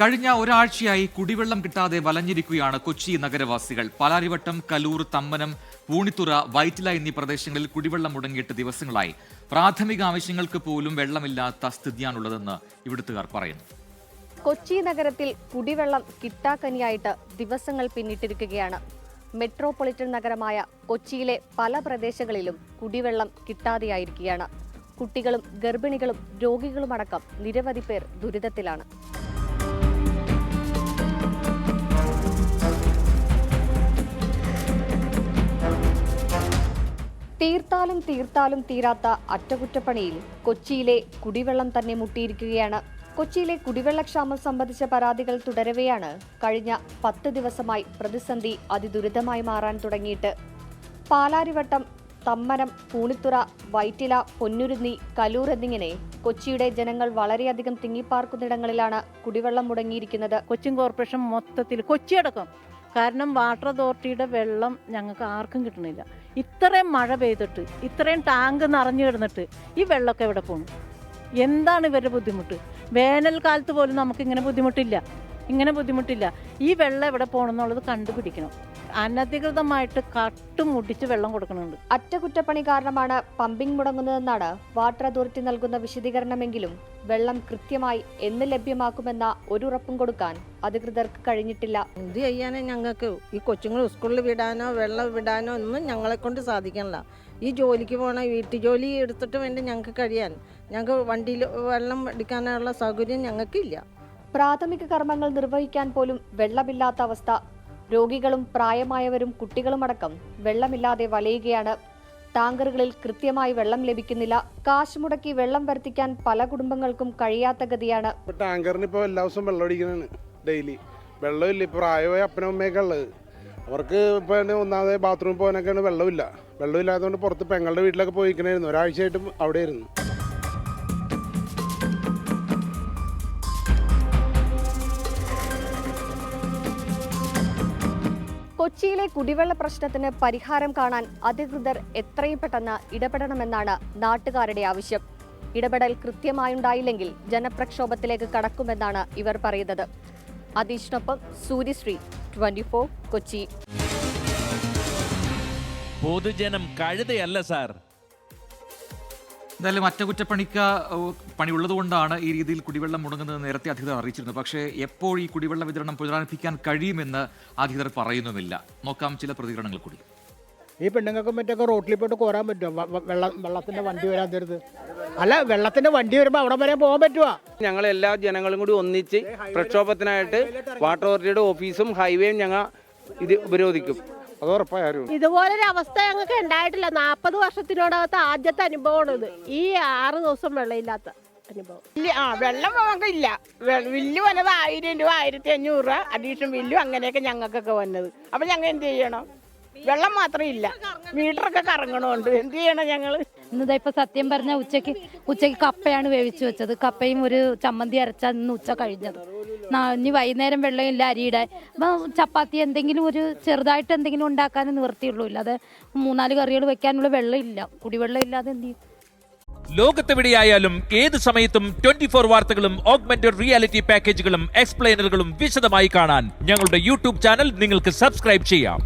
കഴിഞ്ഞ ഒരാഴ്ചയായി കുടിവെള്ളം കിട്ടാതെ വലഞ്ഞിരിക്കുകയാണ് കൊച്ചി നഗരവാസികൾ. പാലാരിവട്ടം, കലൂർ, തമ്മനം, പൂണിത്തുറ, വൈറ്റില എന്നീ പ്രദേശങ്ങളിൽ കുടിവെള്ളം മുടങ്ങിയിട്ട് ദിവസങ്ങളായി. പ്രാഥമിക ആവശ്യങ്ങൾക്ക് പോലും വെള്ളമില്ലാത്ത സ്ഥിതിയാണുള്ളതെന്ന് ഇവിടുത്തുകാർ പറയുന്നു. കൊച്ചി നഗരത്തിൽ കുടിവെള്ളം കിട്ടാക്കനിയായിട്ട് ദിവസങ്ങൾ പിന്നിട്ടിരിക്കുകയാണ്. മെട്രോപൊളിറ്റൻ നഗരമായ കൊച്ചിയിലെ പല പ്രദേശങ്ങളിലും കുടിവെള്ളം കിട്ടാതെയായിരിക്കുകയാണ്. കുട്ടികളും ഗർഭിണികളും രോഗികളുമടക്കം നിരവധി പേർ ദുരിതത്തിലാണ്. തീർത്താലും തീരാത്ത അറ്റകുറ്റപ്പണിയിൽ കൊച്ചിയിലെ കുടിവെള്ളം തന്നെ മുട്ടിയിരിക്കുകയാണ്. കൊച്ചിയിലെ കുടിവെള്ളക്ഷാമം സംബന്ധിച്ച പരാതികൾ തുടരവെയാണ് കഴിഞ്ഞ 10 ദിവസമായി പ്രതിസന്ധി അതിദുരിതമായി മാറാൻ തുടങ്ങിയിട്ട്. പാലാരിവട്ടം, തമ്മനം, പൂണിത്തുറ, വൈറ്റില, പൊന്നുരുന്നി, കലൂർ എന്നിങ്ങനെ കൊച്ചിയുടെ ജനങ്ങൾ വളരെയധികം തിങ്ങിപ്പാർക്കുന്നിടങ്ങളിലാണ് കുടിവെള്ളം മുടങ്ങിയിരിക്കുന്നത്. കൊച്ചിൻ കോർപ്പറേഷൻ മൊത്തത്തിൽ കൊച്ചിയടക്കം, കാരണം വാട്ടർ അതോറിറ്റിയുടെ വെള്ളം ഞങ്ങൾക്ക് ആർക്കും കിട്ടണില്ല. ഇത്രയും മഴ പെയ്തിട്ട്, ഇത്രയും ടാങ്ക് നിറഞ്ഞു കിടന്നിട്ട് ഈ വെള്ളമൊക്കെ എവിടെ പോകും? എന്താണ് ഇവരുടെ ബുദ്ധിമുട്ട്? വേനൽക്കാലത്ത് പോലും നമുക്കിങ്ങനെ ബുദ്ധിമുട്ടില്ല. ഈ വെള്ളം എവിടെ പോകണം എന്നുള്ളത് കണ്ടുപിടിക്കണം. അനധികൃതമായിട്ട് കട്ടുമുടിച്ച് വെള്ളം കൊടുക്കുന്നുണ്ട്. അറ്റകുറ്റപ്പണി കാരണമാണ് പമ്പിംഗ് മുടങ്ങുന്നതെന്നാണ് വാട്ടർ അതോറിറ്റി നൽകുന്ന വിശദീകരണമെങ്കിലും വെള്ളം കൃത്യമായി എന്ന് ലഭ്യമാക്കുമെന്ന ഒരു ഉറപ്പും കൊടുക്കാൻ അധികൃതർക്ക് കഴിഞ്ഞിട്ടില്ല. എന്ത് ചെയ്യാനേ ഞങ്ങൾക്ക് ഈ കൊച്ചുങ്ങൾ സ്കൂളിൽ വിടാനോ വെള്ളം വിടാനോ ഒന്നും ഞങ്ങളെ കൊണ്ട് സാധിക്കണില്ല. ഈ ജോലിക്ക് പോകണ വീട്ടു ജോലി എടുത്തിട്ട് വേണ്ടി ഞങ്ങൾക്ക് കഴിയാൻ. ഞങ്ങൾക്ക് വണ്ടിയിൽ വെള്ളം എടുക്കാനുള്ള സൗകര്യം ഞങ്ങൾക്കില്ല. പ്രാഥമിക കർമ്മങ്ങൾ നിർവഹിക്കാൻ പോലും വെള്ളമില്ലാത്ത അവസ്ഥ. രോഗികളും പ്രായമായവരും കുട്ടികളുമടക്കം വെള്ളമില്ലാതെ വലയുകയാണ്. ടാങ്കറുകളിൽ കൃത്യമായി വെള്ളം ലഭിക്കുന്നില്ല. കാശ് മുടക്കി വെള്ളം വരുത്തിക്കാൻ പല കുടുംബങ്ങൾക്കും കഴിയാത്ത ഗതിയാണ്. ടാങ്കറിന് ഇപ്പോൾ എല്ലാ ദിവസവും വെള്ളം അടിക്കുന്നതാണ്. ഡെയിലി വെള്ളമില്ല. ഇപ്പോൾ പ്രായമായ അപ്പനും അമ്മയൊക്കെ ഉള്ളത്, അവർക്ക് ഇപ്പോൾ ഒന്നാമത് ബാത്റൂമിൽ പോകാനൊക്കെയാണ് വെള്ളമില്ലാത്തതുകൊണ്ട് പുറത്ത് പെങ്ങളുടെ വീട്ടിലൊക്കെ പോയിക്കണായിരുന്നു. ഒരാഴ്ചയായിട്ടും അവിടെ ആയിരുന്നു. കൊച്ചിയിലെ കുടിവെള്ള പ്രശ്നത്തിന് പരിഹാരം കാണാൻ അധികൃതർ എത്രയും പെട്ടെന്ന് ഇടപെടണമെന്നാണ് നാട്ടുകാരുടെ ആവശ്യം. ഇടപെടൽ കൃത്യമായുണ്ടായില്ലെങ്കിൽ ജനപ്രക്ഷോഭത്തിലേക്ക് കടക്കുമെന്നാണ് ഇവർ പറയുന്നത്. അതീഷിനൊപ്പം സൂര്യശ്രീ, 24 കൊച്ചി. പൊതുജനം കഴുതയല്ല സാർ. എന്തായാലും അറ്റകുറ്റപ്പണിക്ക് പണിയുള്ളതുകൊണ്ടാണ് ഈ രീതിയിൽ കുടിവെള്ളം മുടങ്ങുന്നത് നേരത്തെ അധികൃതർ അറിയിച്ചിരുന്നു. പക്ഷേ എപ്പോൾ ഈ കുടിവെള്ള വിതരണം പുനരാരംഭിക്കാൻ കഴിയുമെന്ന് അധികൃതർ പറയുന്നുമില്ല. നോക്കാം ചില പ്രതികരണങ്ങൾ കൂടി. ഈ പെണ്ണുങ്ങൾക്ക് മറ്റൊക്കെ റോട്ടിൽ പോയിട്ട് കോരാൻ പറ്റുമോ? വെള്ളത്തിന്റെ വണ്ടി വരാൻ തരുത്. അല്ല, വെള്ളത്തിന്റെ വണ്ടി വരുമ്പോൾ അവിടെ വരെ പോകാൻ പറ്റുമോ? ഞങ്ങൾ എല്ലാ ജനങ്ങളും കൂടി ഒന്നിച്ച് പ്രക്ഷോഭത്തിനായിട്ട് വാട്ടർ അതോറിറ്റിയുടെ ഓഫീസും ഹൈവേയും ഞങ്ങൾ ഇത് ഉപരോധിക്കും. അത് ഉറപ്പായും. ഇതുപോലൊരു അവസ്ഥ ഞങ്ങൾക്ക് ഉണ്ടായിട്ടില്ല. 40 വർഷത്തിനോടകത്ത് ആദ്യത്തെ അനുഭവമാണിത്. ഈ 6 ദിവസം വെള്ളമില്ലാത്ത അനുഭവം. വെള്ളം നമുക്കില്ല. ബില്ല് വന്നത് 1000 രൂപ, 1500 രൂപ അഡീഷണൽ ബില്ലും അങ്ങനെയൊക്കെ ഞങ്ങൾക്കൊക്കെ വന്നത്. അപ്പം ഞങ്ങൾ എന്ത് ചെയ്യണം? വെള്ളം മാത്രം ഇല്ല, മീറ്ററൊക്കെ കറങ്ങണമുണ്ട്. എന്ത് ചെയ്യണം ഞങ്ങൾ? ഇന്നിതാ ഇപ്പൊ സത്യം പറഞ്ഞ ഉച്ചയ്ക്ക് കപ്പയാണ് വേവിച്ചു വെച്ചത്. കപ്പയും ഒരു ചമ്മന്തി അരച്ചാൽ ഇന്ന് ഉച്ച കഴിഞ്ഞത്. ഇനി വൈകുന്നേരം വെള്ളമില്ല അരിയുടെ. അപ്പം ചപ്പാത്തി എന്തെങ്കിലും ഒരു ചെറുതായിട്ട് എന്തെങ്കിലും ഉണ്ടാക്കാനും നിവർത്തിയുള്ളൂ. ഇല്ലാതെ 3-4 കറികൾ വെക്കാനുള്ള വെള്ളം ഇല്ല. കുടിവെള്ളം ഇല്ലാതെ എന്ത് ചെയ്യും? ലോകത്തെവിടെയായാലും ഏത് സമയത്തും 24 വാർത്തകളും ഓഗ്മെന്റഡ് റിയാലിറ്റി പാക്കേജുകളും എക്സ്പ്ലെയിനറുകളും വിശദമായി കാണാൻ ഞങ്ങളുടെ യൂട്യൂബ് ചാനൽ നിങ്ങൾക്ക് സബ്സ്ക്രൈബ് ചെയ്യാം.